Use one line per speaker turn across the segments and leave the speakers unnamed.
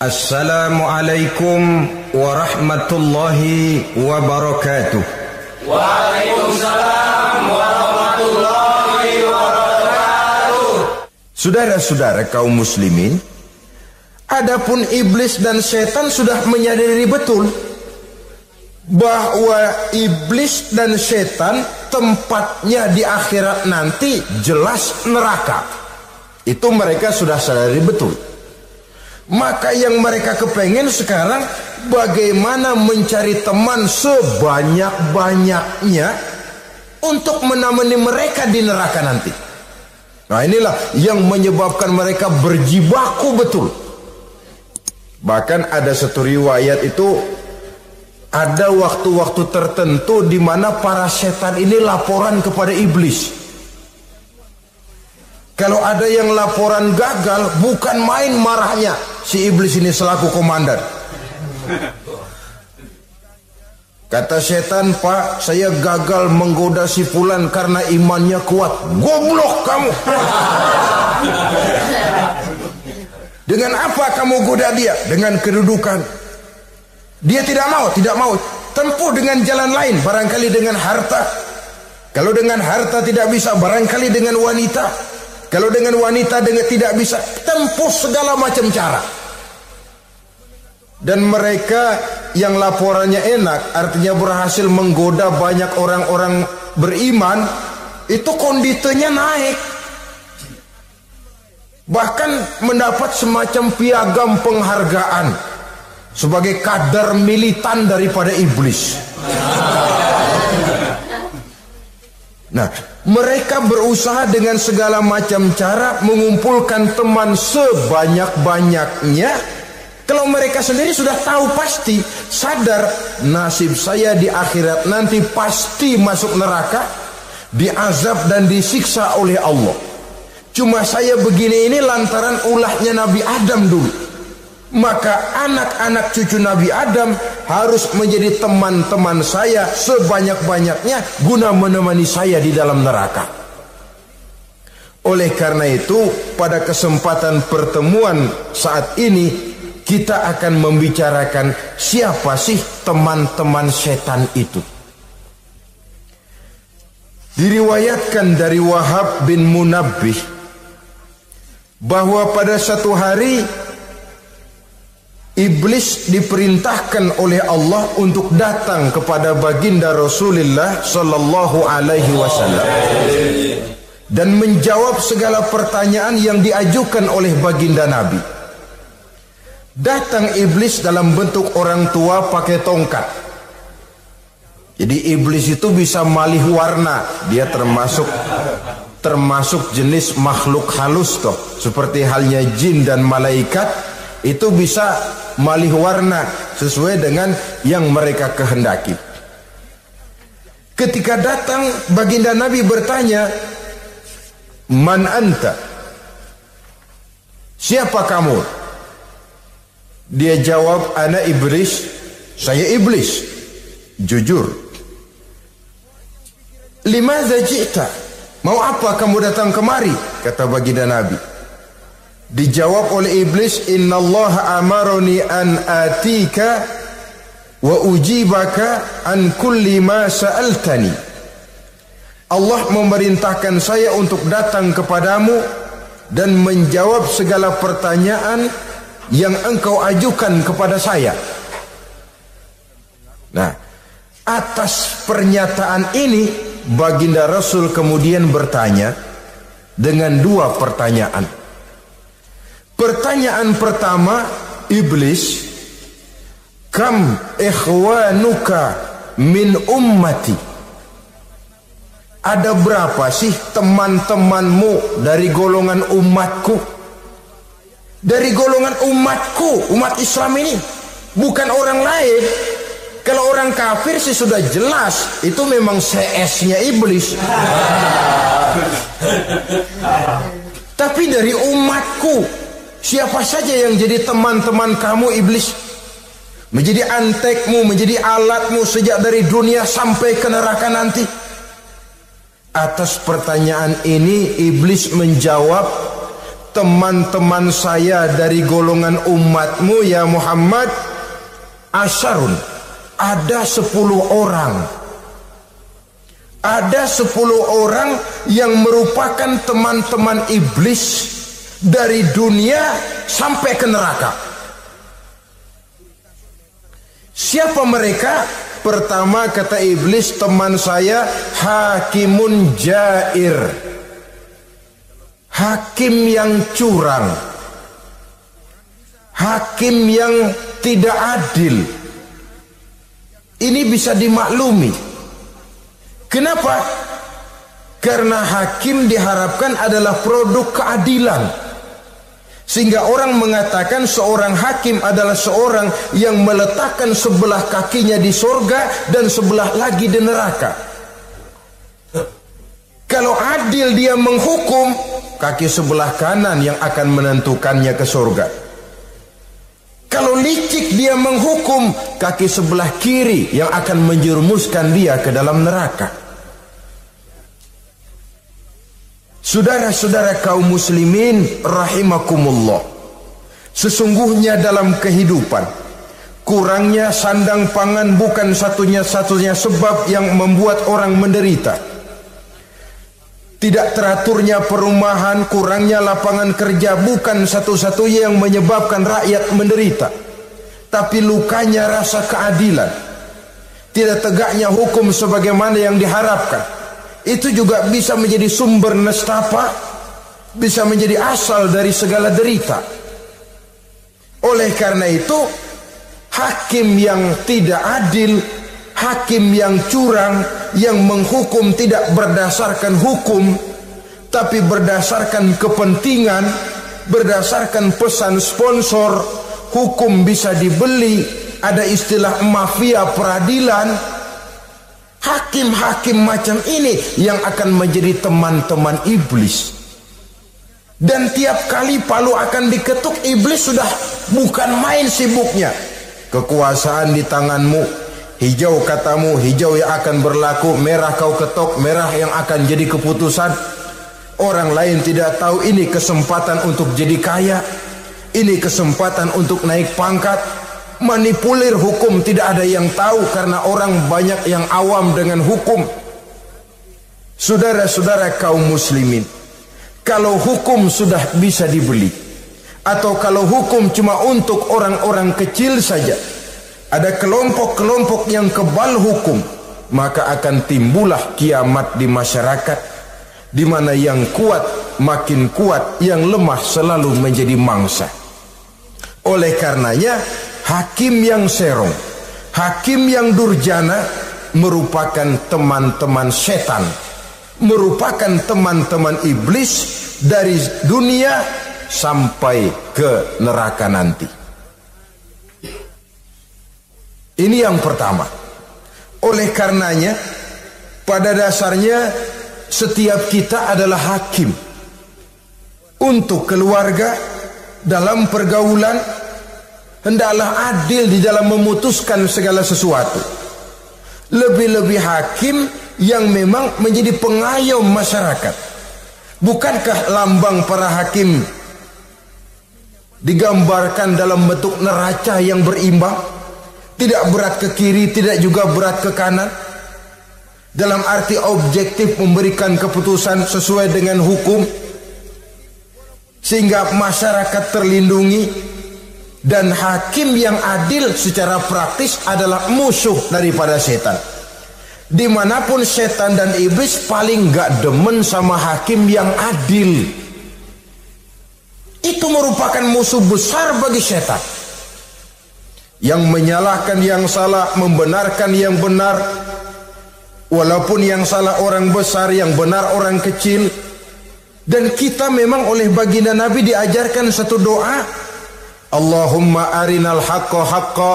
Assalamualaikum warahmatullahi wabarakatuh.
Waalaikumsalam warahmatullahi wabarakatuh.
Saudara-saudara kaum muslimin, adapun iblis dan setan sudah menyadari betul bahwa iblis dan setan tempatnya di akhirat nanti jelas neraka. Itu mereka sudah sadari betul. Maka yang mereka kepengen sekarang bagaimana mencari teman sebanyak-banyaknya untuk menemani mereka di neraka nanti. Nah, inilah yang menyebabkan mereka berjibaku betul. Bahkan ada satu riwayat itu, ada waktu-waktu tertentu di mana para setan ini laporan kepada iblis. Kalau ada yang laporan gagal, bukan main marahnya si iblis ini selaku komandan. Kata setan, "Pak, saya gagal menggoda si fulan karena imannya kuat." "Goblok kamu. Dengan apa kamu goda dia?" "Dengan kedudukan." "Dia tidak mau. Tempuh dengan jalan lain, barangkali dengan harta. Kalau dengan harta tidak bisa, barangkali dengan wanita. Kalau dengan wanita tidak bisa, tempuh segala macam cara." Dan mereka yang laporannya enak, artinya berhasil menggoda banyak orang-orang beriman, itu konditenya naik. Bahkan mendapat semacam piagam penghargaan sebagai kadar militan daripada iblis. Nah, mereka berusaha dengan segala macam cara mengumpulkan teman sebanyak-banyaknya. Kalau mereka sendiri sudah tahu pasti, sadar nasib saya di akhirat nanti pasti masuk neraka, diazab dan disiksa oleh Allah. Cuma saya begini ini lantaran ulahnya Nabi Adam dulu. Maka anak-anak cucu Nabi Adam harus menjadi teman-teman saya sebanyak-banyaknya guna menemani saya di dalam neraka. Oleh karena itu, pada kesempatan pertemuan saat ini kita akan membicarakan siapa sih teman-teman setan itu. Diriwayatkan dari Wahab bin Munabbih bahwa pada satu hari iblis diperintahkan oleh Allah untuk datang kepada baginda Rasulullah sallallahu alaihi wasallam dan menjawab segala pertanyaan yang diajukan oleh baginda Nabi. Datang iblis dalam bentuk orang tua pakai tongkat. Jadi iblis itu bisa malih warna. Dia termasuk jenis makhluk halus toh, seperti halnya jin dan malaikat. Itu bisa malih warna sesuai dengan yang mereka kehendaki. Ketika datang, baginda Nabi bertanya, "Man anta?" "Siapa kamu?" Dia jawab, "Ana iblis." "Saya iblis." "Jujur." "Limadza ji'ta?" "Mau apa kamu datang kemari?" kata baginda Nabi. Dijawab oleh iblis, "Innallaha amaroni an atika wa ujibaka an kulli ma sa'altani." Allah memerintahkan saya untuk datang kepadamu dan menjawab segala pertanyaan yang engkau ajukan kepada saya. Nah, atas pernyataan ini baginda Rasul kemudian bertanya dengan dua pertanyaan. Pertanyaan pertama, iblis, "Kam ikhwanuka min ummati?" Ada berapa sih teman-temanmu dari golongan umatku? Dari golongan umatku, umat Islam ini, bukan orang lain. Kalau orang kafir sih sudah jelas, itu memang CS-nya iblis. Tapi dari umatku, siapa saja yang jadi teman-teman kamu iblis? Menjadi antekmu, menjadi alatmu sejak dari dunia sampai ke neraka nanti. Atas pertanyaan ini iblis menjawab, teman-teman saya dari golongan umatmu ya Muhammad, asyarun, ada 10 orang. Ada 10 orang yang merupakan teman-teman iblis dari dunia sampai ke neraka. Siapa mereka? Pertama kata iblis, teman saya hakimun jair, hakim yang curang, hakim yang tidak adil. Ini bisa dimaklumi. Kenapa? Karena hakim diharapkan adalah produk keadilan. Sehingga orang mengatakan seorang hakim adalah seorang yang meletakkan sebelah kakinya di surga dan sebelah lagi di neraka. Kalau adil dia menghukum, kaki sebelah kanan yang akan menentukannya ke surga. Kalau licik dia menghukum, kaki sebelah kiri yang akan menjerumuskan dia ke dalam neraka. Saudara-saudara kaum muslimin rahimakumullah, sesungguhnya dalam kehidupan kurangnya sandang pangan bukan satunya sebab yang membuat orang menderita. Tidak teraturnya perumahan, kurangnya lapangan kerja bukan satu-satunya yang menyebabkan rakyat menderita, tapi lukanya rasa keadilan, tidak tegaknya hukum sebagaimana yang diharapkan. Itu juga bisa menjadi sumber nestapa, bisa menjadi asal dari segala derita. Oleh karena itu, hakim yang tidak adil, hakim yang curang, yang menghukum tidak berdasarkan hukum, tapi berdasarkan kepentingan, berdasarkan pesan sponsor, hukum bisa dibeli, ada istilah mafia peradilan. Hakim-hakim macam ini yang akan menjadi teman-teman iblis. Dan tiap kali palu akan diketuk, iblis sudah bukan main sibuknya. Kekuasaan di tanganmu, hijau katamu, hijau yang akan berlaku, merah kau ketok, merah yang akan jadi keputusan. Orang lain tidak tahu ini kesempatan untuk jadi kaya, ini kesempatan untuk naik pangkat. Manipulir hukum tidak ada yang tahu karena orang banyak yang awam dengan hukum. Saudara-saudara kaum muslimin, kalau hukum sudah bisa dibeli, atau kalau hukum cuma untuk orang-orang kecil saja, ada kelompok-kelompok yang kebal hukum, maka akan timbullah kiamat di masyarakat, di mana yang kuat makin kuat, yang lemah selalu menjadi mangsa. Oleh karenanya, hakim yang serong, hakim yang durjana merupakan teman-teman setan, merupakan teman-teman iblis dari dunia sampai ke neraka nanti. Ini yang pertama. Oleh karenanya, pada dasarnya setiap kita adalah hakim untuk keluarga. Dalam pergaulan hendaklah adil di dalam memutuskan segala sesuatu. Lebih-lebih hakim yang memang menjadi pengayom masyarakat. Bukankah lambang para hakim digambarkan dalam bentuk neraca yang berimbang, tidak berat ke kiri, tidak juga berat ke kanan, dalam arti objektif memberikan keputusan sesuai dengan hukum, sehingga masyarakat terlindungi. Dan hakim yang adil secara praktis adalah musuh daripada setan. Dimanapun setan dan iblis paling gak demen sama hakim yang adil. Itu merupakan musuh besar bagi setan, yang menyalahkan yang salah, membenarkan yang benar, walaupun yang salah orang besar, yang benar orang kecil. Dan kita memang oleh baginda Nabi diajarkan satu doa, Allahumma arinal haqqa haqqa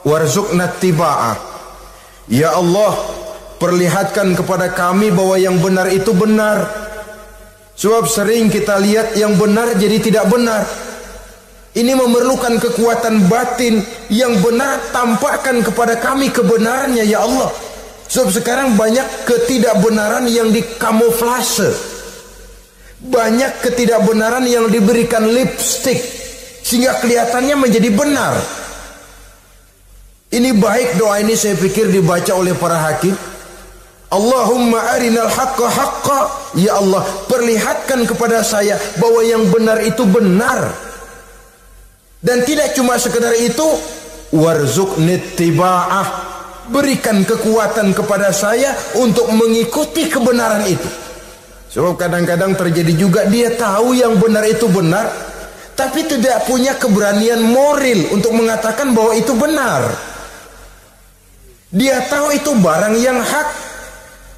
warzuqna ittiba'ah. Ya Allah, perlihatkan kepada kami bahwa yang benar itu benar. Sebab sering kita lihat yang benar jadi tidak benar. Ini memerlukan kekuatan batin. Yang benar tampakkan kepada kami kebenarannya ya Allah. Sebab sekarang banyak ketidakbenaran yang dikamuflase. Banyak ketidakbenaran yang diberikan lipstick sehingga kelihatannya menjadi benar. Ini baik doa ini saya pikir dibaca oleh para hakim. Allahumma arinal haqqa haqqa. Ya Allah, perlihatkan kepada saya bahwa yang benar itu benar. Dan tidak cuma sekedar itu, warzuqni ittiba'ah. Berikan kekuatan kepada saya untuk mengikuti kebenaran itu. Sebab kadang-kadang terjadi juga dia tahu yang benar itu benar, tapi tidak punya keberanian moral untuk mengatakan bahwa itu benar. Dia tahu itu barang yang hak,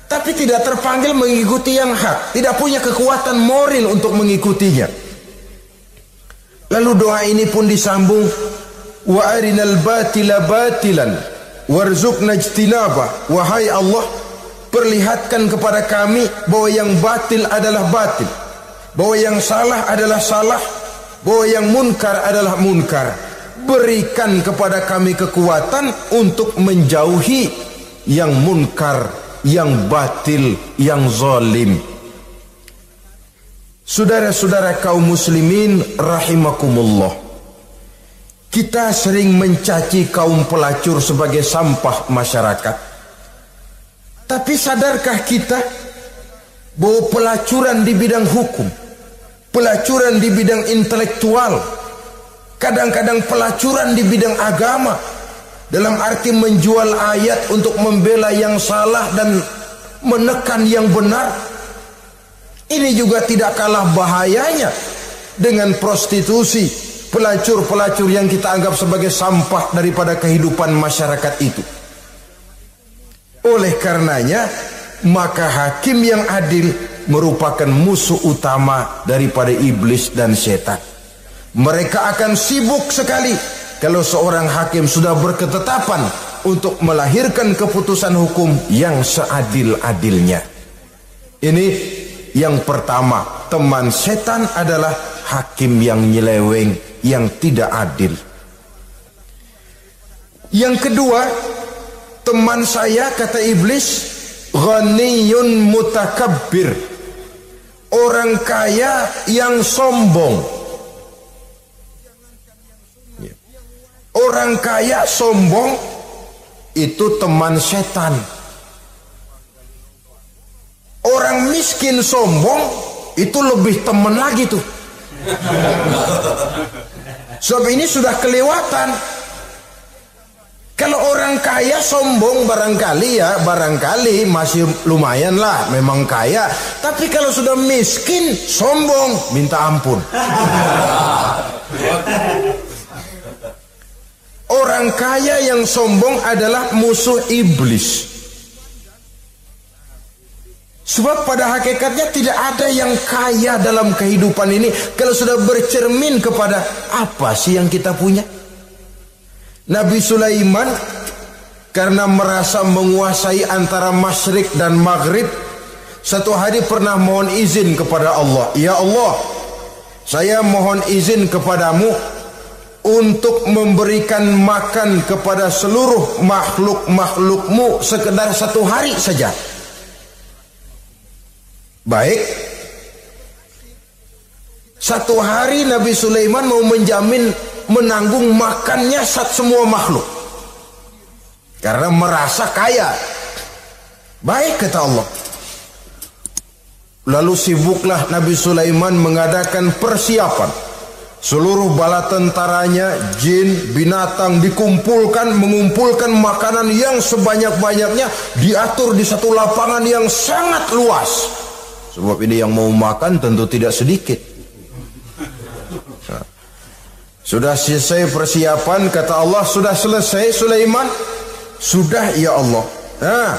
tapi tidak terpanggil mengikuti yang hak, tidak punya kekuatan moral untuk mengikutinya. Lalu doa ini pun disambung, wa arinal batila batilan warzuqna ijtinabah. Wahai Allah, perlihatkan kepada kami bahwa yang batil adalah batil, bahwa yang salah adalah salah, bahwa yang munkar adalah munkar. Berikan kepada kami kekuatan untuk menjauhi yang munkar, yang batil, yang zalim. Saudara-saudara kaum muslimin rahimakumullah, kita sering mencaci kaum pelacur sebagai sampah masyarakat. Tapi sadarkah kita bahwa pelacuran di bidang hukum, pelacuran di bidang intelektual, kadang-kadang pelacuran di bidang agama, dalam arti menjual ayat untuk membela yang salah dan menekan yang benar, ini juga tidak kalah bahayanya dengan prostitusi, pelacur-pelacur yang kita anggap sebagai sampah daripada kehidupan masyarakat itu. Oleh karenanya, maka hakim yang adil merupakan musuh utama daripada iblis dan setan. Mereka akan sibuk sekali kalau seorang hakim sudah berketetapan untuk melahirkan keputusan hukum yang seadil-adilnya. Ini yang pertama, teman setan adalah hakim yang nyeleweng, yang tidak adil. Yang kedua, teman saya, kata iblis, ghaniyun mutakabbir, orang kaya yang sombong. Orang kaya sombong itu teman setan. Orang miskin sombong itu lebih teman lagi tuh. Sebab ini sudah kelewatan. Kalau orang kaya sombong barangkali masih lumayan lah, memang kaya. Tapi kalau sudah miskin sombong, minta ampun. Orang kaya yang sombong adalah musuh iblis. Sebab pada hakikatnya tidak ada yang kaya dalam kehidupan ini kalau sudah bercermin kepada apa sih yang kita punya. Nabi Sulaiman karena merasa menguasai antara masyrik dan maghrib, satu hari pernah mohon izin kepada Allah. Ya Allah, saya mohon izin kepadamu untuk memberikan makan kepada seluruh makhluk-makhlukmu sekedar satu hari saja. Baik, satu hari Nabi Sulaiman mau menjamin menanggung makannya semua makhluk karena merasa kaya. Baik, kata Allah. Lalu sibuklah Nabi Sulaiman mengadakan persiapan. Seluruh bala tentaranya, jin, binatang dikumpulkan, mengumpulkan makanan yang sebanyak-banyaknya, diatur di satu lapangan yang sangat luas. Sebab ini yang mau makan tentu tidak sedikit. Nah, sudah selesai persiapan, kata Allah, sudah selesai Sulaiman? Sudah, ya Allah. Nah,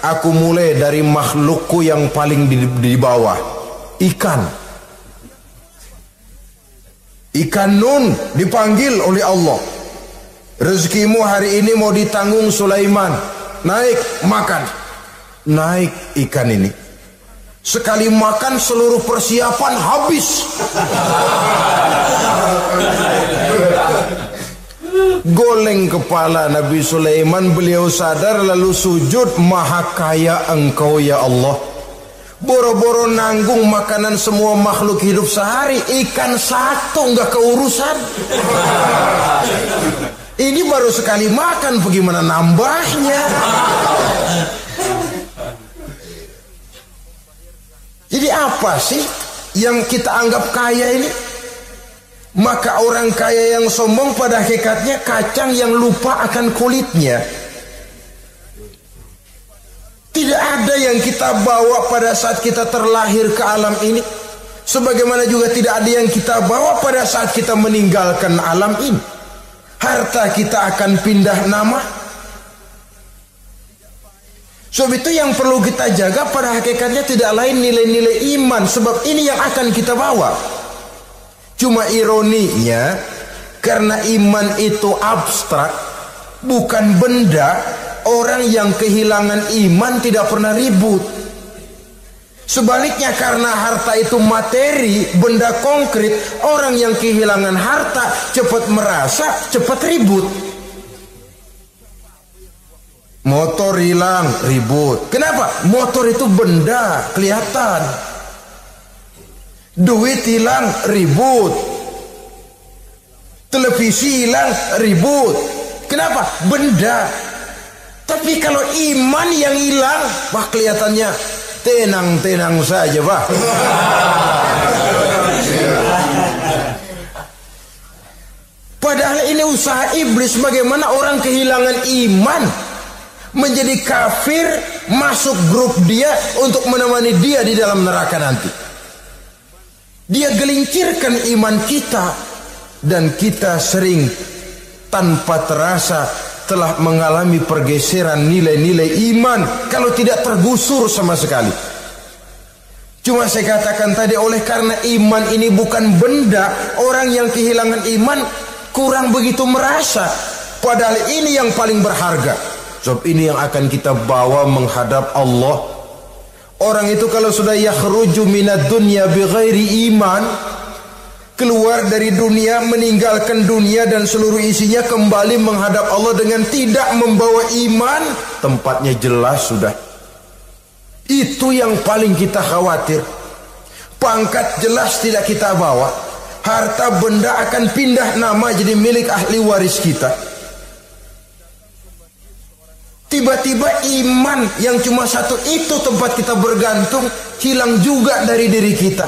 aku mulai dari makhlukku yang paling di bawah, ikan. Ikan Nun dipanggil oleh Allah. Rezekimu hari ini mau ditanggung Sulaiman. Naik, makan. Naik ikan ini. Sekali makan seluruh persiapan habis. Goleng kepala Nabi Sulaiman, beliau sadar lalu sujud, maha kaya engkau ya Allah. Boro-boro nanggung makanan semua makhluk hidup sehari, ikan satu nggak keurusan. Ini baru sekali makan, bagaimana nambahnya? Jadi apa sih yang kita anggap kaya ini? Maka orang kaya yang sombong pada hakikatnya kacang yang lupa akan kulitnya. Tidak ada yang kita bawa pada saat kita terlahir ke alam ini, sebagaimana juga tidak ada yang kita bawa pada saat kita meninggalkan alam ini. Harta kita akan pindah nama. Sebab itu yang perlu kita jaga pada hakikatnya tidak lain nilai-nilai iman, sebab ini yang akan kita bawa. Cuma ironinya, karena iman itu abstrak, bukan benda, orang yang kehilangan iman tidak pernah ribut. Sebaliknya, karena harta itu materi, benda konkret, orang yang kehilangan harta cepat merasa, cepat ribut. Motor hilang, ribut. Kenapa? Motor itu benda, kelihatan. Duit hilang, ribut. Televisi hilang, ribut. Kenapa? Benda. Tapi kalau iman yang hilang, wah kelihatannya tenang-tenang saja, Pak. Padahal ini usaha iblis, bagaimana orang kehilangan iman, menjadi kafir, masuk grup dia untuk menemani dia di dalam neraka nanti. Dia gelincirkan iman kita, dan kita sering tanpa terasa telah mengalami pergeseran nilai-nilai iman, kalau tidak tergusur sama sekali. Cuma saya katakan tadi, oleh karena iman ini bukan benda, orang yang kehilangan iman kurang begitu merasa, padahal ini yang paling berharga. Sebab ini yang akan kita bawa menghadap Allah. Orang itu kalau sudah yakhruju minad dunya bighairi iman, keluar dari dunia, meninggalkan dunia dan seluruh isinya, kembali menghadap Allah dengan tidak membawa iman, tempatnya jelas sudah. Itu yang paling kita khawatir. Pangkat jelas tidak kita bawa, harta benda akan pindah nama jadi milik ahli waris kita. Tiba-tiba iman yang cuma satu itu tempat kita bergantung hilang juga dari diri kita.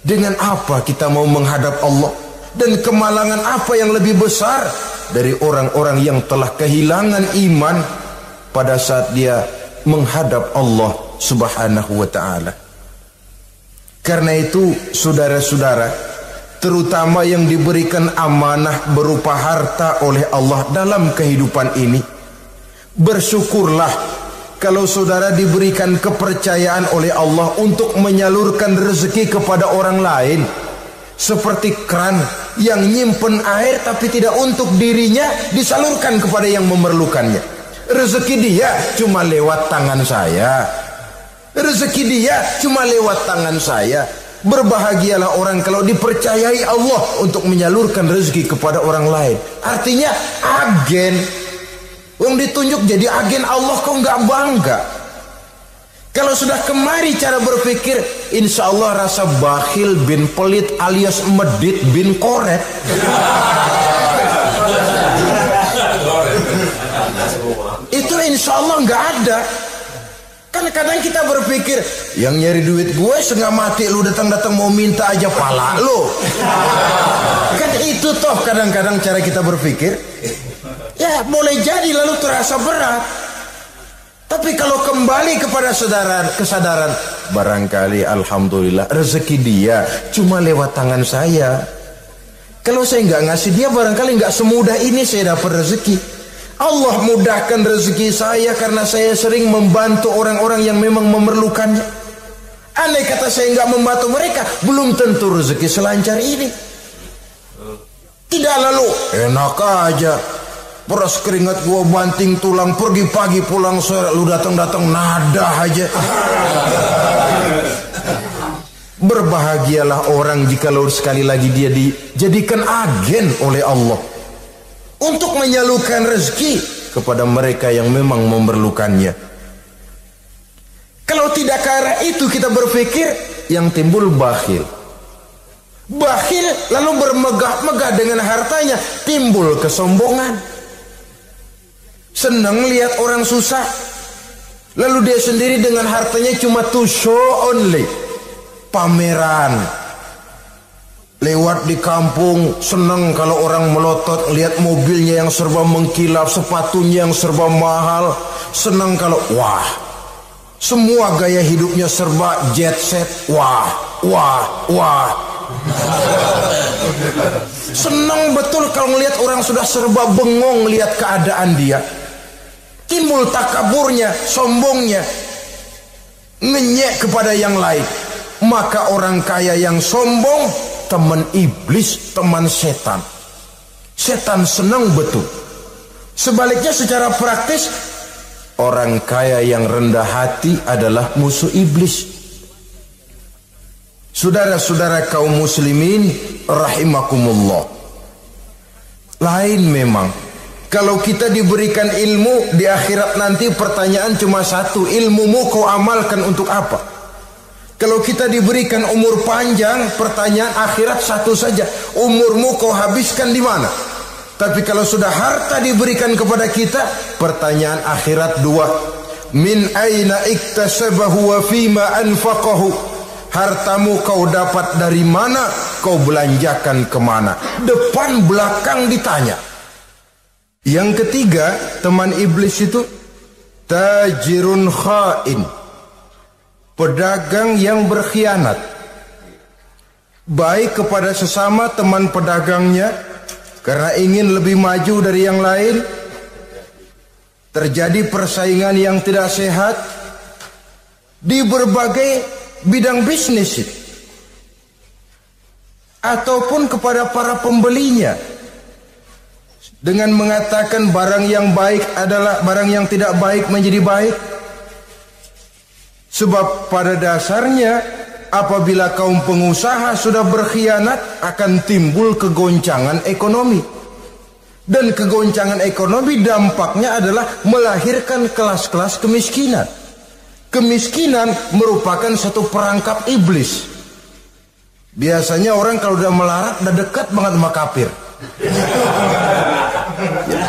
Dengan apa kita mau menghadap Allah? Dan kemalangan apa yang lebih besar dari orang-orang yang telah kehilangan iman pada saat dia menghadap Allah Subhanahu wa ta'ala. Karena itu saudara-saudara, terutama yang diberikan amanah berupa harta oleh Allah dalam kehidupan ini, bersyukurlah kalau saudara diberikan kepercayaan oleh Allah untuk menyalurkan rezeki kepada orang lain. Seperti keran yang nyimpen air tapi tidak untuk dirinya, disalurkan kepada yang memerlukannya. Rezeki dia cuma lewat tangan saya. Rezeki dia cuma lewat tangan saya. Berbahagialah orang kalau dipercayai Allah untuk menyalurkan rezeki kepada orang lain. Artinya agen. Yang ditunjuk jadi agen Allah, kok nggak bangga? Kalau sudah kemari cara berpikir, insya Allah rasa bakhil bin pelit alias medit bin koret. Itu insya Allah nggak ada. Kan kadang kita berpikir, yang nyari duit gue setengah mati, lu datang-datang mau minta aja pala lu. Kan itu toh kadang-kadang cara kita berpikir. Ya boleh jadi lalu terasa berat. Tapi kalau kembali kepada kesadaran, barangkali alhamdulillah rezeki dia cuma lewat tangan saya. Kalau saya nggak ngasih dia, barangkali nggak semudah ini saya dapat rezeki. Allah mudahkan rezeki saya karena saya sering membantu orang-orang yang memang memerlukannya. Andai kata saya nggak membantu mereka, belum tentu rezeki selancar ini. Tidak lalu enak aja, peras keringat gua banting tulang, pergi pagi pulang sore, lu datang-datang nada aja. Berbahagialah orang jikalau sekali lagi dia dijadikan agen oleh Allah untuk menyalurkan rezeki kepada mereka yang memang memerlukannya. Kalau tidak ke arah itu kita berpikir, yang timbul bakhil. Bakhil lalu bermegah-megah dengan hartanya, timbul kesombongan. Senang lihat orang susah, lalu dia sendiri dengan hartanya cuma to show only, pameran. Lewat di kampung, senang kalau orang melotot lihat mobilnya yang serba mengkilap, sepatunya yang serba mahal. Senang kalau wah, semua gaya hidupnya serba jet set. Wah. Senang betul kalau melihat orang sudah serba bengong lihat keadaan dia. Timbul takaburnya, sombongnya, ngenyek kepada yang lain. Maka orang kaya yang sombong teman iblis, teman setan. Setan senang betul. Sebaliknya secara praktis, orang kaya yang rendah hati adalah musuh iblis. Saudara-saudara kaum muslimin rahimakumullah. Lain memang. Kalau kita diberikan ilmu di akhirat nanti, pertanyaan cuma satu, ilmumu kau amalkan untuk apa? Kalau kita diberikan umur panjang, pertanyaan akhirat satu saja, umurmu kau habiskan di mana? Tapi kalau sudah harta diberikan kepada kita, pertanyaan akhirat dua, min aina iktasabahu wa fima anfaqahu. Hartamu kau dapat dari mana, kau belanjakan kemana? Depan belakang ditanya. Yang ketiga, teman iblis itu tajirun khain, pedagang yang berkhianat, baik kepada sesama teman pedagangnya karena ingin lebih maju dari yang lain. Terjadi persaingan yang tidak sehat di berbagai bidang bisnis itu, ataupun kepada para pembelinya dengan mengatakan barang yang baik adalah barang yang tidak baik menjadi baik. Sebab pada dasarnya apabila kaum pengusaha sudah berkhianat, akan timbul kegoncangan ekonomi. Dan kegoncangan ekonomi dampaknya adalah melahirkan kelas-kelas kemiskinan. Kemiskinan merupakan satu perangkap iblis. Biasanya orang kalau udah melarat udah dekat banget sama kafir.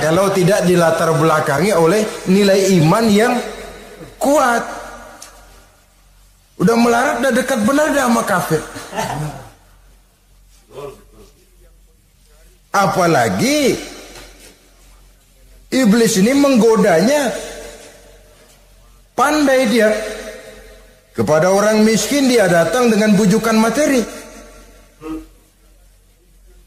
Kalau tidak dilatar belakangi oleh nilai iman yang kuat. Udah melarat, udah dekat benar dah sama kafir. Apalagi iblis ini menggodanya, pandai dia. Kepada orang miskin dia datang dengan bujukan materi.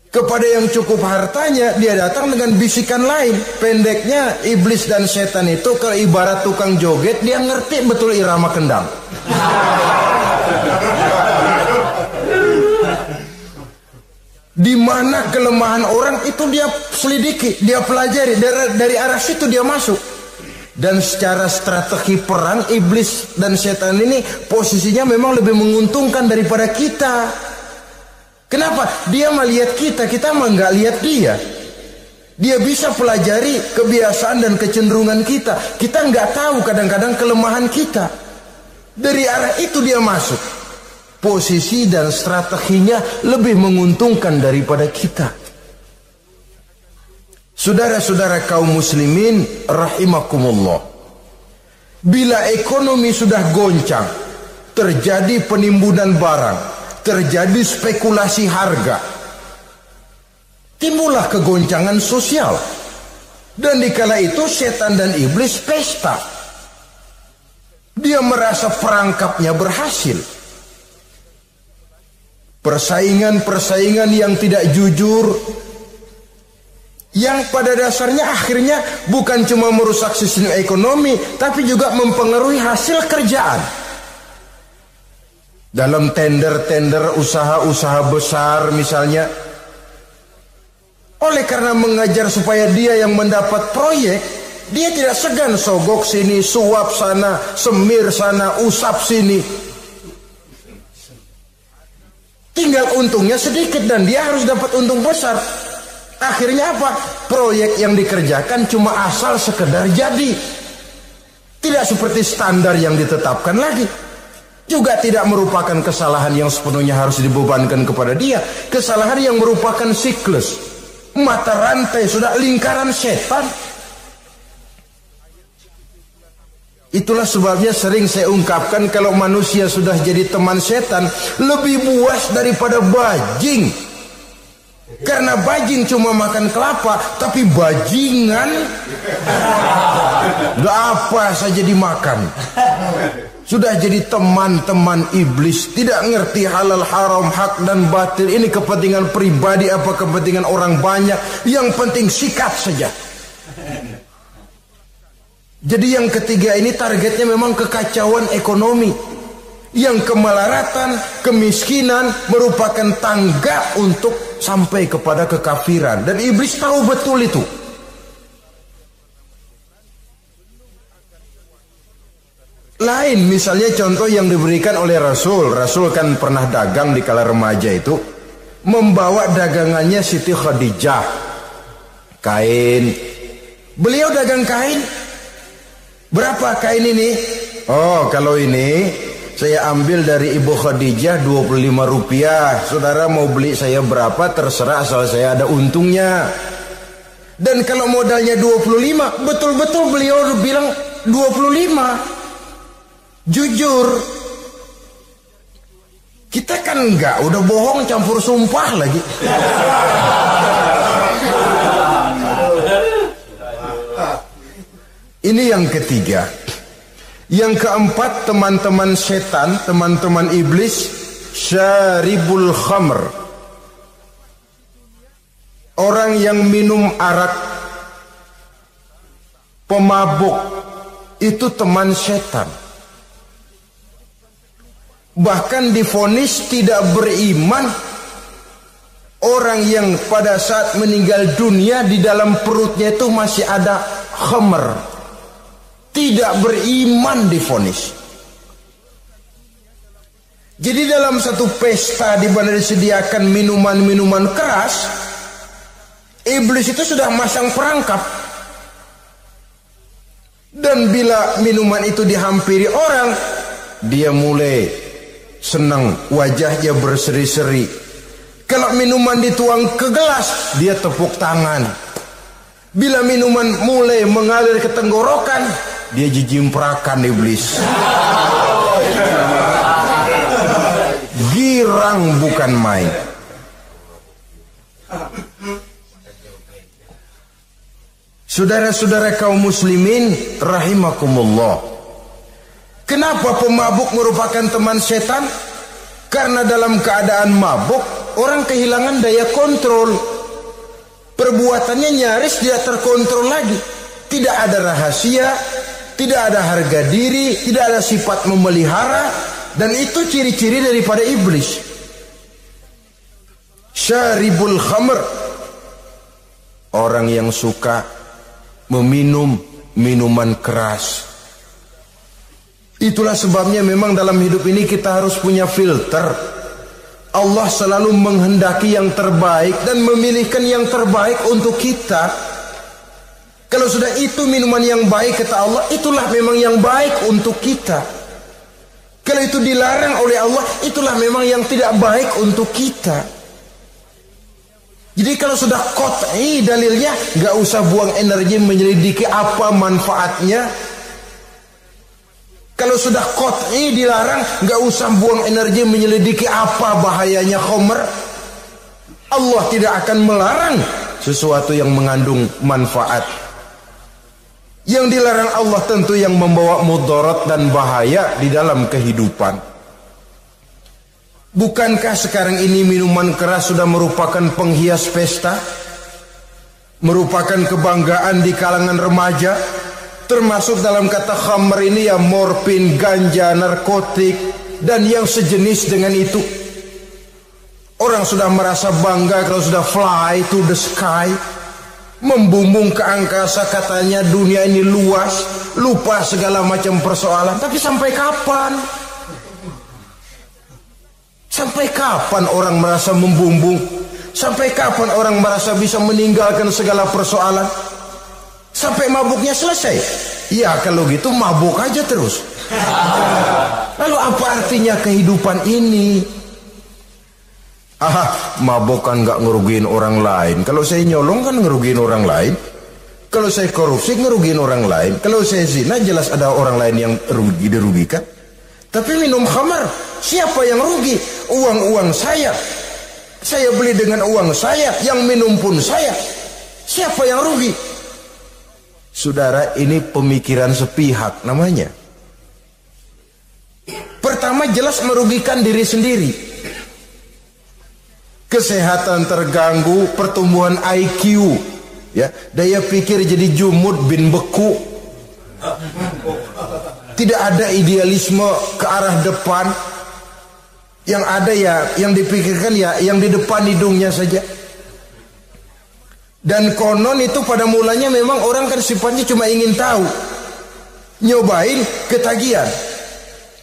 Kepada yang cukup hartanya dia datang dengan bisikan lain. Pendeknya iblis dan setan itu kalau ibarat tukang joget, dia ngerti betul irama kendang. Di mana kelemahan orang itu dia selidiki, dia pelajari, dari arah situ dia masuk. Dan secara strategi perang, iblis dan setan ini posisinya memang lebih menguntungkan daripada kita. Kenapa? Dia melihat kita, kita mah nggak lihat dia. Dia bisa pelajari kebiasaan dan kecenderungan kita. Kita nggak tahu kadang-kadang kelemahan kita. Dari arah itu dia masuk. Posisi dan strateginya lebih menguntungkan daripada kita. Saudara-saudara kaum muslimin rahimakumullah. Bila ekonomi sudah goncang, terjadi penimbunan barang, terjadi spekulasi harga, timbullah kegoncangan sosial. Dan dikala itu setan dan iblis pesta. Dia merasa perangkapnya berhasil. Persaingan-persaingan yang tidak jujur, yang pada dasarnya akhirnya bukan cuma merusak sistem ekonomi, tapi juga mempengaruhi hasil kerjaan. Dalam tender-tender usaha-usaha besar misalnya, oleh karena mengajar supaya dia yang mendapat proyek, dia tidak segan sogok sini, suap sana, semir sana, usap sini. Tinggal untungnya sedikit dan dia harus dapat untung besar. Akhirnya apa? Proyek yang dikerjakan cuma asal sekedar jadi. Tidak seperti standar yang ditetapkan lagi. Juga tidak merupakan kesalahan yang sepenuhnya harus dibebankan kepada dia. Kesalahan yang merupakan siklus, mata rantai, sudah lingkaran setan. Itulah sebabnya sering saya ungkapkan, kalau manusia sudah jadi teman setan, lebih buas daripada bajing. Karena bajing cuma makan kelapa, tapi bajingan gak apa saja dimakan. Sudah jadi teman-teman iblis, tidak ngerti halal haram, hak dan batil. Ini kepentingan pribadi apa kepentingan orang banyak, yang penting sikat saja. Jadi yang ketiga ini targetnya memang kekacauan ekonomi, yang kemelaratan, kemiskinan merupakan tangga untuk sampai kepada kekafiran. Dan iblis tahu betul itu. Lain misalnya contoh yang diberikan oleh Rasul. Rasul kan pernah dagang di kala remaja itu, membawa dagangannya Siti Khadijah, kain. Beliau dagang kain. Berapa kain ini? Oh, kalau ini saya ambil dari Ibu Khadijah 25 rupiah. Saudara mau beli saya berapa terserah, asal saya ada untungnya. Dan kalau modalnya 25, betul-betul beliau bilang 25. Jujur. Kita kan enggak, udah bohong campur sumpah lagi. Ini yang ketiga. Yang keempat, teman-teman setan, teman-teman iblis, syaribul khamr. Orang yang minum arak, pemabuk, itu teman setan. Bahkan divonis tidak beriman orang yang pada saat meninggal dunia di dalam perutnya itu masih ada khamr. Tidak beriman divonis. Jadi dalam satu pesta di mana disediakan minuman-minuman keras, iblis itu sudah masang perangkap. Dan bila minuman itu dihampiri orang, dia mulai senang, wajahnya berseri-seri. Kalau minuman dituang ke gelas, dia tepuk tangan. Bila minuman mulai mengalir ke tenggorokan, dia jijimprakan iblis. Girang bukan main. Saudara-saudara kaum muslimin rahimakumullah. Kenapa pemabuk merupakan teman setan? Karena dalam keadaan mabuk, orang kehilangan daya kontrol. Perbuatannya nyaris tidak terkontrol lagi. Tidak ada rahasia, tidak ada harga diri, tidak ada sifat memelihara. Dan itu ciri-ciri daripada iblis. Syaribul khamr, orang yang suka meminum minuman keras. Itulah sebabnya memang dalam hidup ini kita harus punya filter. Allah selalu menghendaki yang terbaik dan memilihkan yang terbaik untuk kita. Kalau sudah itu minuman yang baik kata Allah, itulah memang yang baik untuk kita. Kalau itu dilarang oleh Allah, itulah memang yang tidak baik untuk kita. Jadi kalau sudah qat'i dalilnya, gak usah buang energi menyelidiki apa manfaatnya. Kalau sudah qat'i dilarang, gak usah buang energi menyelidiki apa bahayanya khamr. Allah tidak akan melarang sesuatu yang mengandung manfaat. Yang dilarang Allah tentu yang membawa mudarat dan bahaya di dalam kehidupan. Bukankah sekarang ini minuman keras sudah merupakan penghias pesta? Merupakan kebanggaan di kalangan remaja? Termasuk dalam kata khamr ini ya morfin, ganja, narkotik, dan yang sejenis dengan itu. Orang sudah merasa bangga kalau sudah fly to the sky, membumbung ke angkasa, katanya dunia ini luas, lupa segala macam persoalan. Tapi sampai kapan? Sampai kapan orang merasa membumbung? Sampai kapan orang merasa bisa meninggalkan segala persoalan? sampai mabuknya selesai. Ya kalau gitu mabuk aja terus. Lalu apa artinya kehidupan ini? Mabuk kan nggak ngerugiin orang lain. Kalau saya nyolong kan ngerugiin orang lain. Kalau saya korupsi ngerugiin orang lain. Kalau saya zina jelas ada orang lain yang dirugikan. Tapi minum khamar, siapa yang rugi? Uang saya. Saya beli dengan uang saya, yang minum pun saya. Siapa yang rugi? Saudara, ini pemikiran sepihak namanya. Pertama jelas merugikan diri sendiri. Kesehatan terganggu, pertumbuhan IQ, ya, daya pikir jadi jumud bin beku. Tidak ada idealisme ke arah depan. Yang ada ya, yang dipikirkan ya, yang di depan hidungnya saja. Dan konon itu pada mulanya memang orang kan sifatnya cuma ingin tahu. Nyobain ketagihan.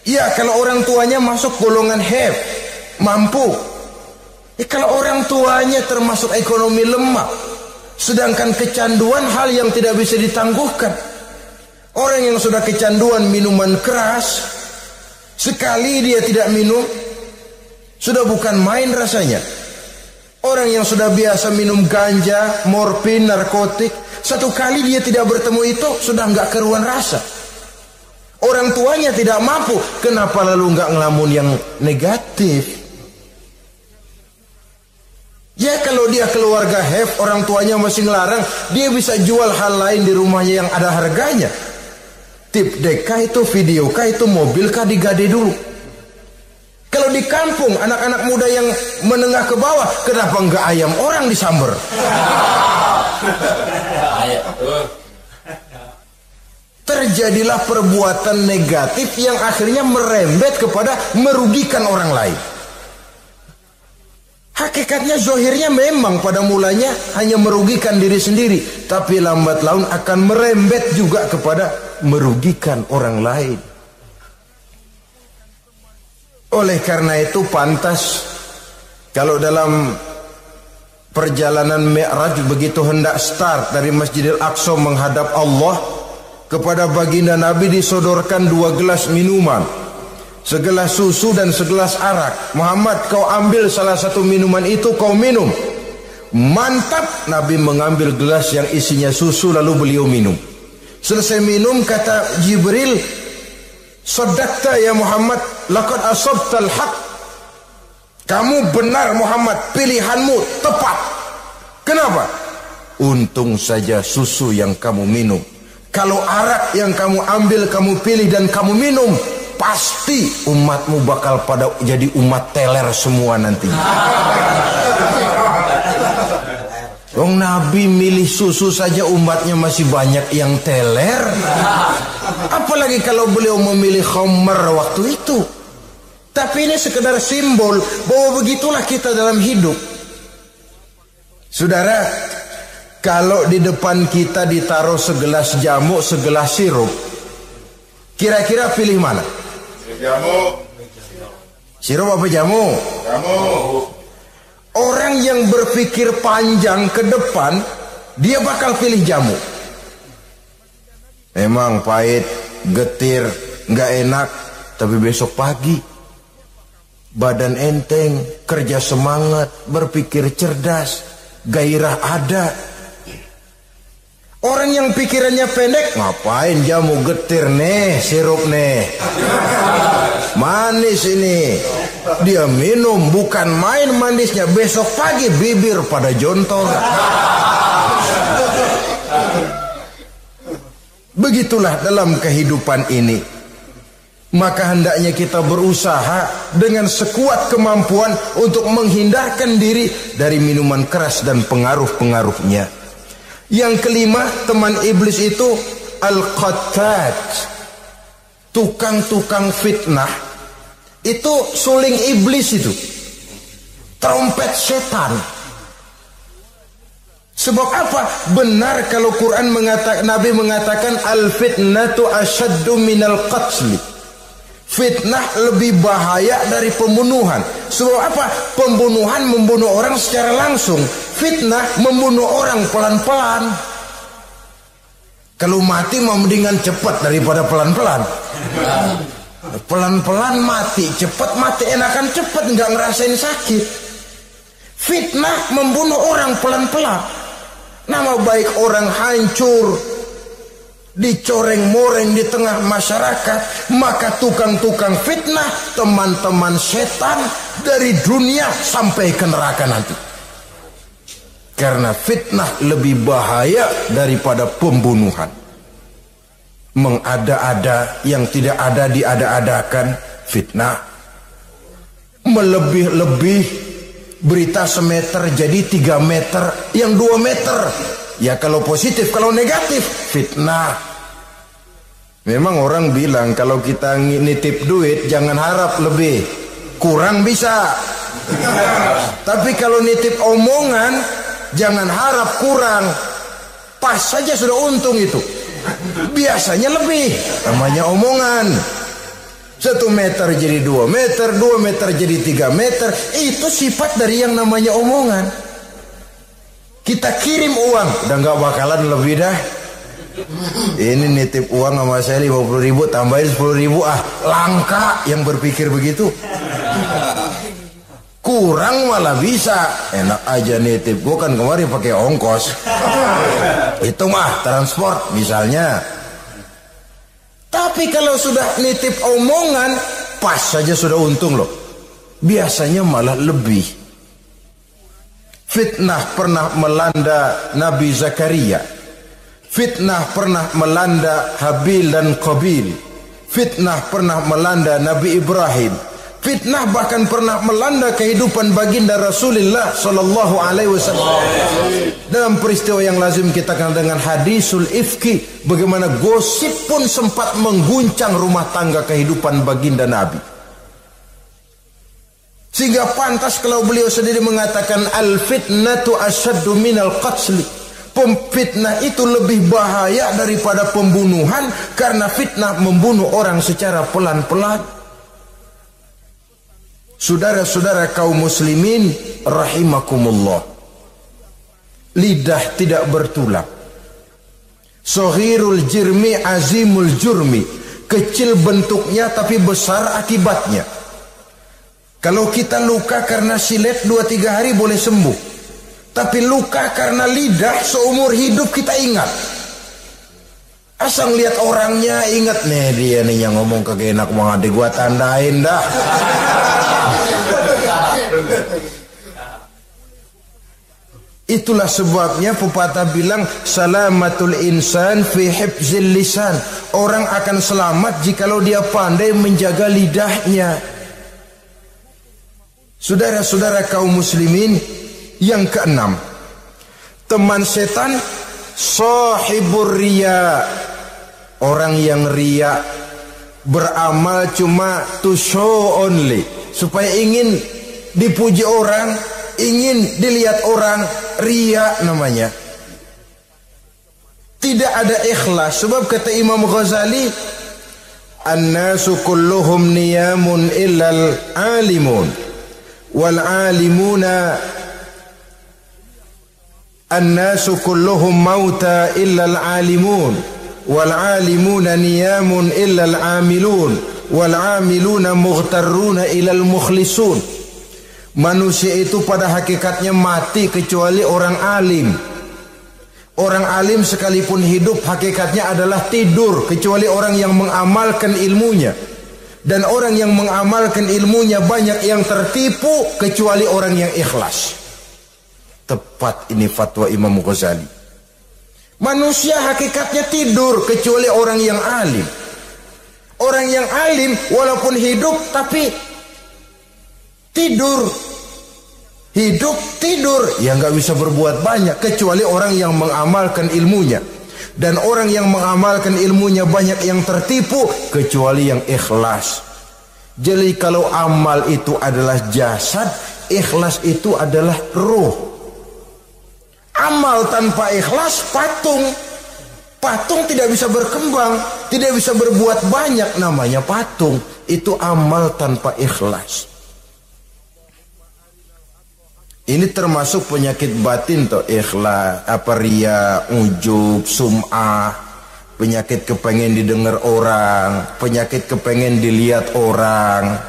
Ya kalau orang tuanya masuk golongan have, mampu. Kalau orang tuanya termasuk ekonomi lemah, sedangkan kecanduan hal yang tidak bisa ditangguhkan. Orang yang sudah kecanduan minuman keras, sekali dia tidak minum, sudah bukan main rasanya. Orang yang sudah biasa minum ganja, morfin, narkotik, satu kali dia tidak bertemu itu, sudah nggak keruan rasa. Orang tuanya tidak mampu, kenapa lalu nggak ngelamun yang negatif? Ya kalau dia keluarga have, orang tuanya masih ngelarang, dia bisa jual hal lain di rumahnya yang ada harganya. Tip dek kah itu, video kah itu, mobil kah digade dulu. Kalau di kampung anak-anak muda yang menengah ke bawah, kenapa enggak ayam orang disamber? Terjadilah perbuatan negatif yang akhirnya merembet kepada merugikan orang lain. Hakikatnya zohirnya memang pada mulanya hanya merugikan diri sendiri, tapi lambat laun akan merembet juga kepada merugikan orang lain. Oleh karena itu pantas kalau dalam perjalanan Mi'raj begitu hendak start dari Masjidil Aqsa menghadap Allah, kepada baginda Nabi disodorkan 2 gelas minuman, segelas susu dan segelas arak. Muhammad, kau ambil salah satu minuman itu, kau minum. Mantap. Nabi mengambil gelas yang isinya susu lalu beliau minum. Selesai minum kata Jibril, Sadaqta ya Muhammad, laqad asabtal haq. Kamu benar Muhammad, pilihanmu tepat. Kenapa? Untung saja susu yang kamu minum. Kalau arak yang kamu ambil, kamu pilih dan kamu minum, pasti umatmu bakal pada jadi umat teler semua nanti. Wong Nabi milih susu saja umatnya masih banyak yang teler. Apalagi kalau beliau memilih khamar waktu itu. Tapi ini sekedar simbol bahwa begitulah kita dalam hidup. Saudara, kalau di depan kita ditaruh segelas jamu, segelas sirup, kira-kira pilih mana?
Jamu.
Sirup apa jamu?
Jamu.
Orang yang berpikir panjang ke depan, dia bakal pilih jamu. Memang pahit, getir, nggak enak, tapi besok pagi badan enteng, kerja semangat, berpikir cerdas, gairah ada. Orang yang pikirannya pendek, ngapain jamu getir nih, sirup nih, manis ini. Dia minum, bukan main manisnya, besok pagi bibir pada jontor. Begitulah dalam kehidupan ini. Maka hendaknya kita berusaha dengan sekuat kemampuan untuk menghindarkan diri dari minuman keras dan pengaruh-pengaruhnya. Yang kelima, teman iblis itu al-qattat, tukang-tukang fitnah. Itu suling iblis itu, trompet setan. Sebab apa? Benar kalau Quran mengatakan, Nabi mengatakan al-fitnatu asyaddu minal qatl. Fitnah lebih bahaya dari pembunuhan. Sebab apa? Pembunuhan membunuh orang secara langsung. Fitnah membunuh orang pelan-pelan. Kalau mati mau mendingan cepat daripada pelan-pelan. Pelan-pelan mati, cepat mati enakan cepat, nggak ngerasain sakit. Fitnah membunuh orang pelan-pelan. Nama baik orang hancur, dicoreng-moreng di tengah masyarakat. Maka tukang-tukang fitnah, teman-teman setan dari dunia sampai ke neraka nanti. Karena fitnah lebih bahaya daripada pembunuhan. Mengada-ada yang tidak ada diada-adakan, fitnah. Melebih-lebih, berita semeter jadi 3 meter, yang 2 meter. Ya kalau positif, kalau negatif, fitnah. Memang orang bilang kalau kita nitip duit jangan harap lebih, kurang bisa. Tapi kalau nitip omongan jangan harap kurang, pas saja sudah untung itu. Biasanya lebih, namanya omongan. 1 meter jadi 2 meter, 2 meter jadi 3 meter. Itu sifat dari yang namanya omongan. Kita kirim uang, udah gak bakalan lebih dah. Ini nitip uang sama saya 50.000, tambahin 10.000, langka yang berpikir begitu. Kurang malah bisa, enak aja nitip. Gue kan kemarin pakai ongkos. Itu mah transport misalnya. Tapi kalau sudah nitip omongan, pas saja sudah untung loh. Biasanya malah lebih. Fitnah pernah melanda Nabi Zakaria. Fitnah pernah melanda Habil dan Qabil. Fitnah pernah melanda Nabi Ibrahim. Fitnah bahkan pernah melanda kehidupan baginda Rasulullah sallallahu alaihi wasallam. Dalam peristiwa yang lazim kita kenal dengan hadisul ifki, bagaimana gosip pun sempat mengguncang rumah tangga kehidupan baginda Nabi. Sehingga pantas kalau beliau sendiri mengatakan al-fitnatu asyaddu minal qatli. Fitnah itu lebih bahaya daripada pembunuhan, karena fitnah membunuh orang secara pelan-pelan. Saudara-saudara kaum muslimin rahimakumullah, lidah tidak bertulang. Sohirul jirmi azimul jurmi, kecil bentuknya tapi besar akibatnya. Kalau kita luka karena silet 2-3 hari boleh sembuh, tapi luka karena lidah seumur hidup kita ingat. Asal lihat orangnya ingat, nih dia nih yang ngomong kagak enak banget, gua tandain dah. Itulah sebabnya pepatah bilang salamatul insan fi hifzil lisan. Orang akan selamat jikalau dia pandai menjaga lidahnya. Saudara-saudara kaum muslimin, yang keenam, teman setan sahibur riya. Orang yang riya, beramal cuma to show only, supaya ingin dipuji orang, ingin dilihat orang, riya namanya. Tidak ada ikhlas. Sebab kata Imam Ghazali, an-nasu kulluhum niyamun illal alimun, wal alimuna an-nasu kulluhum mauta illal alimun, wal alimuna niyamun illal amilun, wal amiluna mughtarruna ilal mukhlisun. Manusia itu pada hakikatnya mati kecuali orang alim. Orang alim sekalipun hidup hakikatnya adalah tidur, kecuali orang yang mengamalkan ilmunya. Dan orang yang mengamalkan ilmunya banyak yang tertipu, kecuali orang yang ikhlas. Tepat ini fatwa Imam Ghazali. Manusia hakikatnya tidur kecuali orang yang alim. Orang yang alim walaupun hidup tapi tidur. Hidup tidur, ya nggak bisa berbuat banyak kecuali orang yang mengamalkan ilmunya. Dan orang yang mengamalkan ilmunya banyak yang tertipu kecuali yang ikhlas. Jadi kalau amal itu adalah jasad, ikhlas itu adalah ruh. Amal tanpa ikhlas patung. Patung tidak bisa berkembang, tidak bisa berbuat banyak, namanya patung. Itu amal tanpa ikhlas. Ini termasuk penyakit batin toh, ikhlas, riya, ujub, sum'ah. penyakit kepengen didengar orang, penyakit kepengen dilihat orang.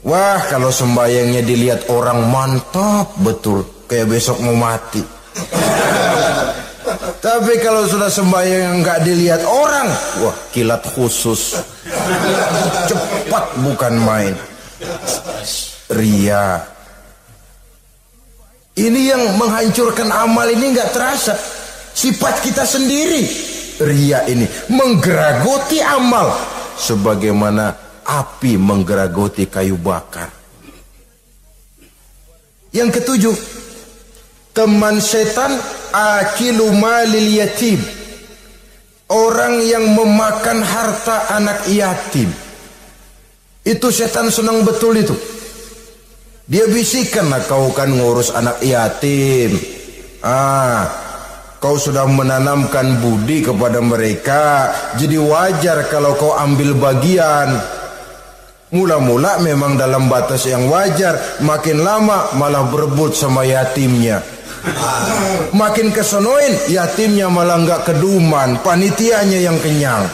Wah, kalau sembayangnya dilihat orang mantap betul, kayak besok mau mati. Tapi kalau sudah sembahyang nggak dilihat orang, wah kilat khusus, cepat bukan main. Ria. Ini yang menghancurkan amal ini nggak terasa. Sifat kita sendiri. Ria ini menggeragoti amal sebagaimana api menggeragoti kayu bakar. Yang ketujuh, teman setan akilu malil yatim. Orang yang memakan harta anak yatim. Itu setan senang betul itu. Dia bisikan, nah kau kan ngurus anak yatim. Kau sudah menanamkan budi kepada mereka, jadi wajar kalau kau ambil bagian. Mula-mula memang dalam batas yang wajar, makin lama malah berebut sama yatimnya. Makin kesonoin, yatimnya malah nggak keduman, panitianya yang kenyang.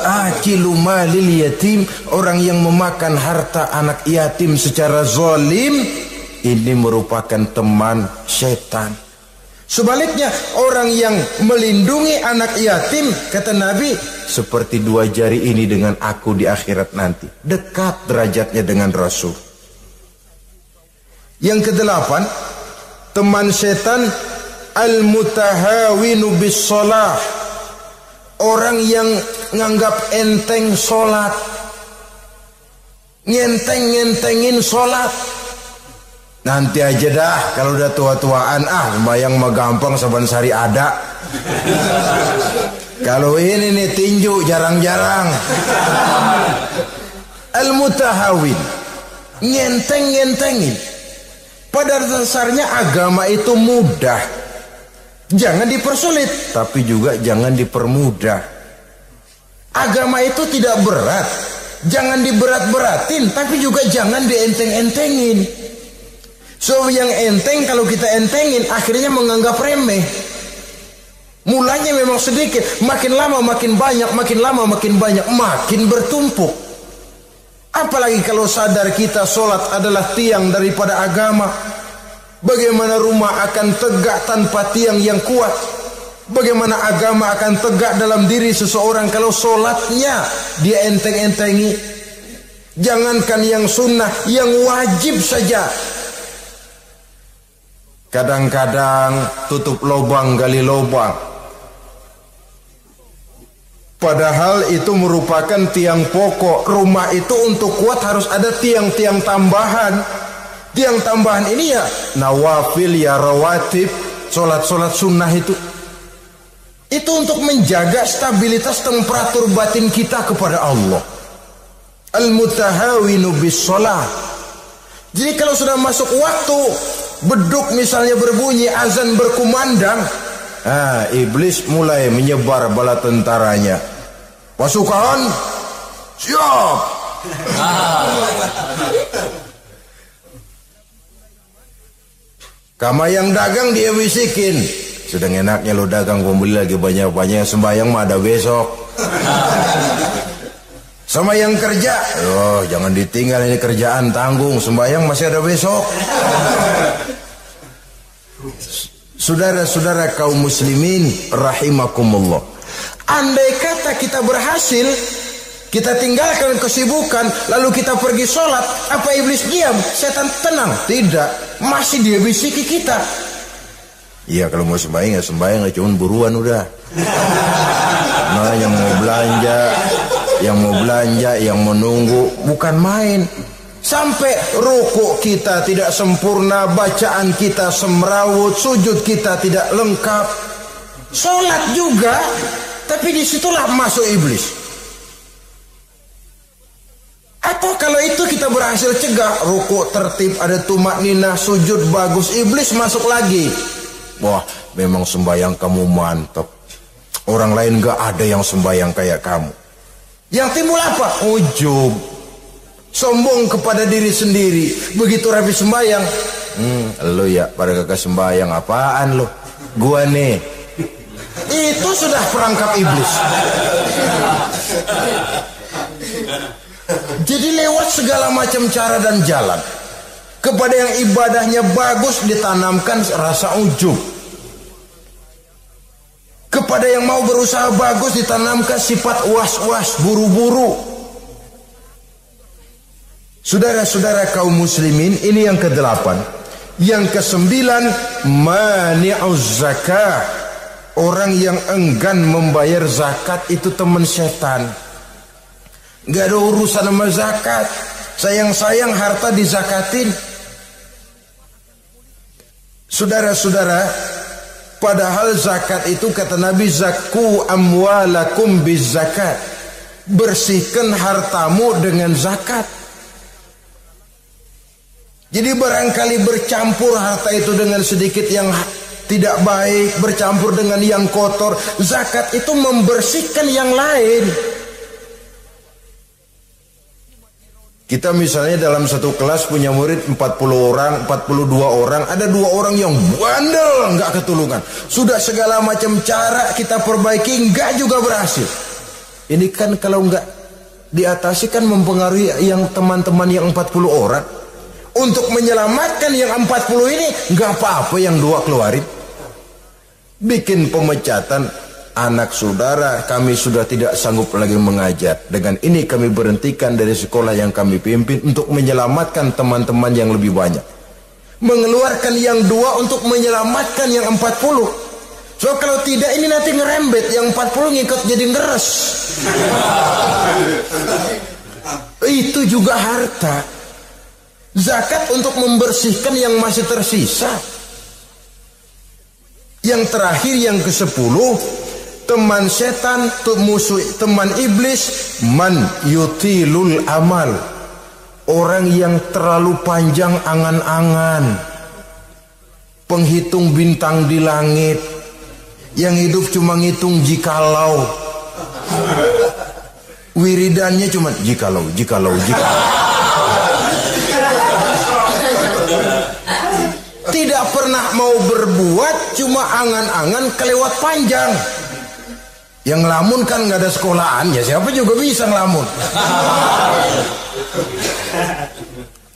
Akilu malil yatim, orang yang memakan harta anak yatim secara zalim, ini merupakan teman setan. Sebaliknya, orang yang melindungi anak yatim, kata Nabi, seperti dua jari ini dengan aku di akhirat nanti. Dekat derajatnya dengan Rasul. Yang kedelapan, teman setan al-mutahawinu bis shalah. Orang yang nganggap enteng sholat, ngenteng-ngentengin sholat. Nanti aja dah, kalau udah tua-tuaan, sembayang mah gampang, saban sari ada. Kalau ini nih tinju jarang-jarang. Al-mutahawin, ngenteng-ngentengin. Pada dasarnya agama itu mudah. Jangan dipersulit, tapi juga jangan dipermudah. Agama itu tidak berat, jangan diberat-beratin, tapi juga jangan dienteng-entengin. So yang enteng kalau kita entengin, akhirnya menganggap remeh. Mulanya memang sedikit, makin lama makin banyak, makin lama makin banyak, makin bertumpuk. Apalagi kalau sadar kita sholat adalah tiang daripada agama. Bagaimana rumah akan tegak tanpa tiang yang kuat? Bagaimana agama akan tegak dalam diri seseorang kalau sholatnya dia enteng-entengi? Jangankan yang sunnah, yang wajib saja. Kadang-kadang tutup lubang gali lubang. Padahal itu merupakan tiang pokok. Rumah itu untuk kuat harus ada tiang-tiang tambahan. Tiang tambahan ini ya nawafil, ya rawatib, solat-solat sunnah itu. Itu untuk menjaga stabilitas temperatur batin kita kepada Allah. Al-mutahawinu bis shalah. Jadi kalau sudah masuk waktu, beduk misalnya berbunyi, azan berkumandang, iblis mulai menyebar bala tentaranya. Pasukan, siap. Kama yang dagang dia bisikin, sedang enaknya lo dagang, pembeli lagi banyak-banyak, sembahyang mah ada besok. Sama yang kerja, jangan ditinggal ini kerjaan, tanggung, sembahyang masih ada besok. Saudara-saudara kaum muslimin rahimakumullah, andai kata kita berhasil, kita tinggalkan kesibukan, lalu kita pergi sholat, apa iblis diam? Setan tenang? Tidak, masih dia bisiki kita. Iya, kalau mau sembahyang ya sembahyang, cuman buruan udah. Nah, yang mau belanja, yang menunggu, bukan main. Sampai ruku kita tidak sempurna, bacaan kita semrawut, sujud kita tidak lengkap, sholat juga, tapi disitulah masuk iblis. Atau kalau itu kita berhasil cegah, ruku tertib, ada tumakninah, sujud bagus, iblis masuk lagi. Wah, memang sembahyang kamu mantap, orang lain gak ada yang sembahyang kayak kamu. Yang timbul apa? Ujub, sombong kepada diri sendiri. Begitu rapi sembahyang, lo ya pada kagak sembahyang, apaan lo? Gua nih Itu sudah perangkap iblis. Jadi lewat segala macam cara dan jalan. Kepada yang ibadahnya bagus ditanamkan rasa ujub. Kepada yang mau berusaha bagus ditanamkan sifat was-was, buru-buru. Saudara-saudara kaum muslimin, ini yang ke-8. Yang ke-9, mani'uz zakah. Orang yang enggan membayar zakat itu teman setan. Gak ada urusan sama zakat. Sayang-sayang harta dizakatin. Saudara-saudara, padahal zakat itu kata Nabi, zakku amwalakum biz zakat. Bersihkan hartamu dengan zakat. Jadi barangkali bercampur harta itu dengan sedikit yang tidak baik, bercampur dengan yang kotor. Zakat itu membersihkan yang lain. Kita misalnya dalam satu kelas punya murid 40 orang, 42 orang. Ada 2 orang yang bandel, nggak ketulungan. Sudah segala macam cara kita perbaiki, nggak juga berhasil. Ini kan kalau nggak diatasi kan mempengaruhi yang teman-teman yang 40 orang. Untuk menyelamatkan yang 40 ini, nggak apa-apa yang 2 keluarin. Bikin pemecatan. Anak saudara, kami sudah tidak sanggup lagi mengajar. Dengan ini kami berhentikan dari sekolah yang kami pimpin untuk menyelamatkan teman-teman yang lebih banyak. Mengeluarkan yang 2 untuk menyelamatkan yang 40. So kalau tidak ini nanti ngerembet, yang 40 ngikut jadi ngeres. Itu juga harta. Zakat untuk membersihkan yang masih tersisa. Yang terakhir, yang ke-10, teman setan, musuh, teman iblis, man yutilul amal. Orang yang terlalu panjang angan-angan. Penghitung bintang di langit. Yang hidup cuma ngitung jikalau. Wiridannya cuma jikalau. Tidak pernah mau berbuat, cuma angan-angan kelewat panjang. Yang ngelamun kan nggak ada sekolahan, ya siapa juga bisa ngelamun.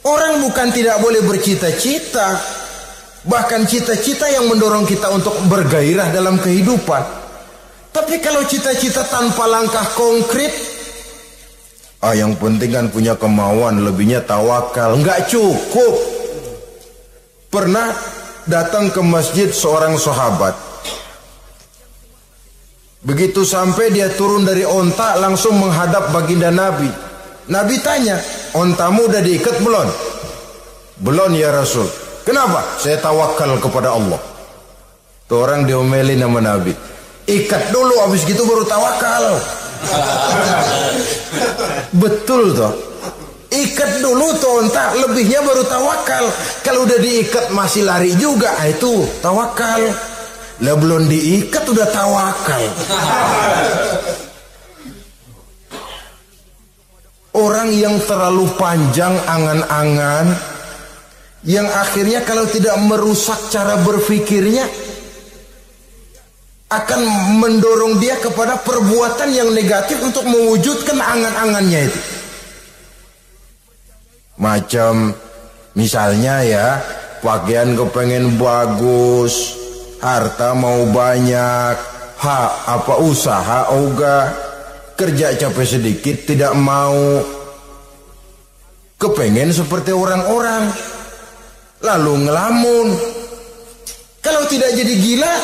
Orang bukan tidak boleh bercita-cita, bahkan cita-cita yang mendorong kita untuk bergairah dalam kehidupan. Tapi kalau cita-cita tanpa langkah konkret, yang penting kan punya kemauan, lebihnya tawakal, nggak cukup. Pernah datang ke masjid seorang sahabat. Begitu sampai dia turun dari onta langsung menghadap baginda Nabi. Nabi tanya, ontamu udah diikat belum? Belum ya Rasul. Kenapa? Saya tawakal kepada Allah. Tuh orang diomelin sama Nabi. Ikat dulu, habis gitu baru tawakal. Betul toh. Ikat dulu tuh onta, lebihnya baru tawakal. Kalau udah diikat masih lari juga, itu tawakal. Lah belum diikat udah tawakal. Orang yang terlalu panjang angan-angan, yang akhirnya kalau tidak merusak cara berpikirnya, akan mendorong dia kepada perbuatan yang negatif untuk mewujudkan angan-angannya itu. Macam misalnya ya, pakaian kepengen bagus, harta mau banyak, usaha ogah, kerja capek sedikit tidak mau, kepengen seperti orang-orang, lalu ngelamun. Kalau tidak jadi gila,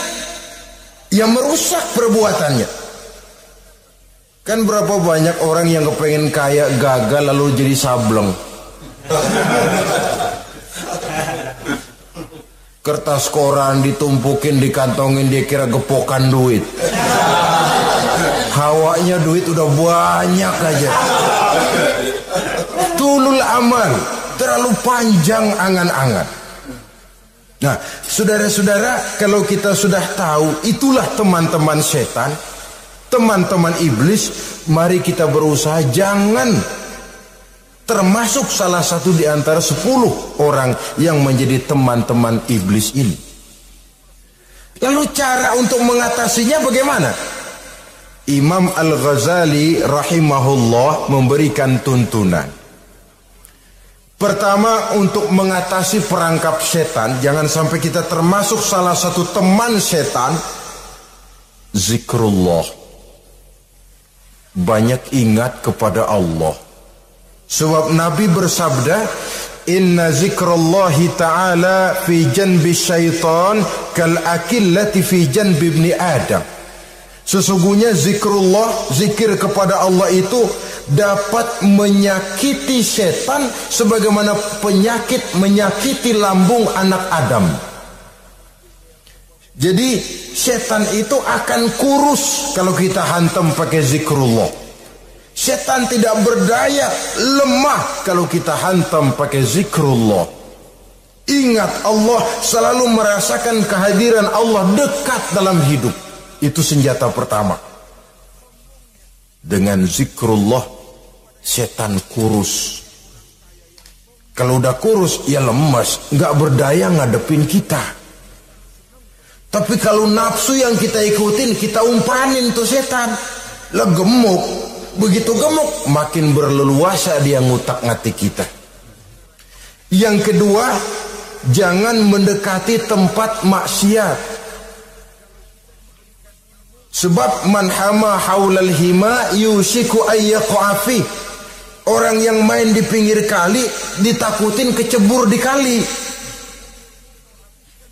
ya merusak perbuatannya. Kan berapa banyak orang yang kepengen kaya gagal lalu jadi sableng. Kertas koran ditumpukin, dikantongin, dia kira gepokan duit. Hawanya duit udah banyak aja. Tulul amal, terlalu panjang angan-angan. Nah, saudara-saudara, kalau kita sudah tahu itulah teman-teman setan, teman-teman iblis, mari kita berusaha jangan termasuk salah satu di antara 10 orang yang menjadi teman-teman iblis ini. Lalu cara untuk mengatasinya bagaimana? Imam Al-Ghazali rahimahullah memberikan tuntunan. Pertama, untuk mengatasi perangkap setan, jangan sampai kita termasuk salah satu teman setan, zikrullah. Banyak ingat kepada Allah. Sebab Nabi bersabda, inna zikrallahi ta'ala fi janbi syaitan kal akillati fi janbi ibni Adam. Sesungguhnya zikrullah, zikir kepada Allah itu dapat menyakiti setan sebagaimana penyakit menyakiti lambung anak Adam. Jadi setan itu akan kurus kalau kita hantam pakai zikrullah. Setan tidak berdaya, lemah kalau kita hantam pakai zikrullah. Ingat Allah, selalu merasakan kehadiran Allah dekat dalam hidup. Itu senjata pertama. Dengan zikrullah, setan kurus. Kalau udah kurus, ya lemas, nggak berdaya ngadepin kita. Tapi kalau nafsu yang kita ikutin, kita umpanin tuh setan. Lah gemuk. Begitu gemuk, makin berleluasa dia ngutak-ngatik kita. Yang kedua, jangan mendekati tempat maksiat. Sebab man hama haulal hima yusiku ayyaqafi. Orang yang main di pinggir kali ditakutin kecebur di kali.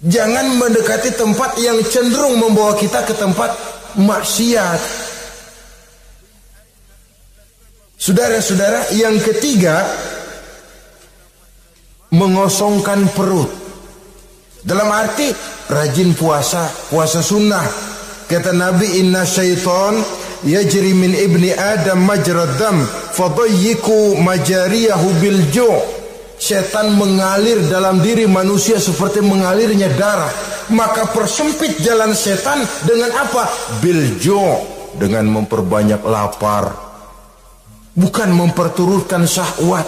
Jangan mendekati tempat yang cenderung membawa kita ke tempat maksiat. Saudara-saudara, yang ketiga, mengosongkan perut. Dalam arti rajin puasa, puasa sunnah. Kata Nabi, inna syaitan yajri min ibni Adam majrad dam fadayyiku majariyahu bil ju'. Setan mengalir dalam diri manusia seperti mengalirnya darah. Maka persempit jalan setan dengan apa? Bil ju', dengan memperbanyak lapar. Bukan memperturutkan syahwat.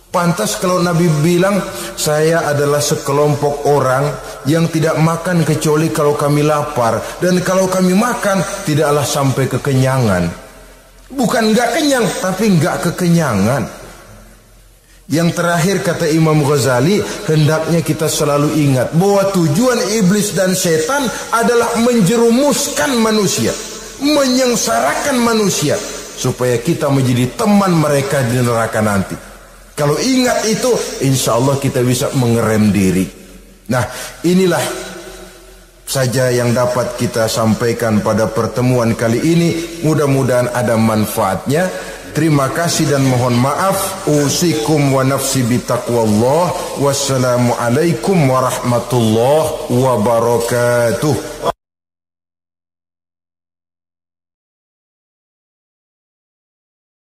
Pantas kalau Nabi bilang, saya adalah sekelompok orang yang tidak makan kecuali kalau kami lapar. Dan kalau kami makan, tidaklah sampai kekenyangan. Bukan enggak kenyang, tapi enggak kekenyangan. Yang terakhir kata Imam Ghazali, hendaknya kita selalu ingat bahwa tujuan iblis dan setan adalah menjerumuskan manusia, menyengsarakan manusia, supaya kita menjadi teman mereka di neraka nanti. Kalau ingat itu, insya Allah kita bisa mengerem diri. Nah, inilah saja yang dapat kita sampaikan pada pertemuan kali ini. Mudah-mudahan ada manfaatnya. Terima kasih dan mohon maaf. Usikum wa nafsi bitaqwallah. Wassalamualaikum warahmatullahi wabarakatuh.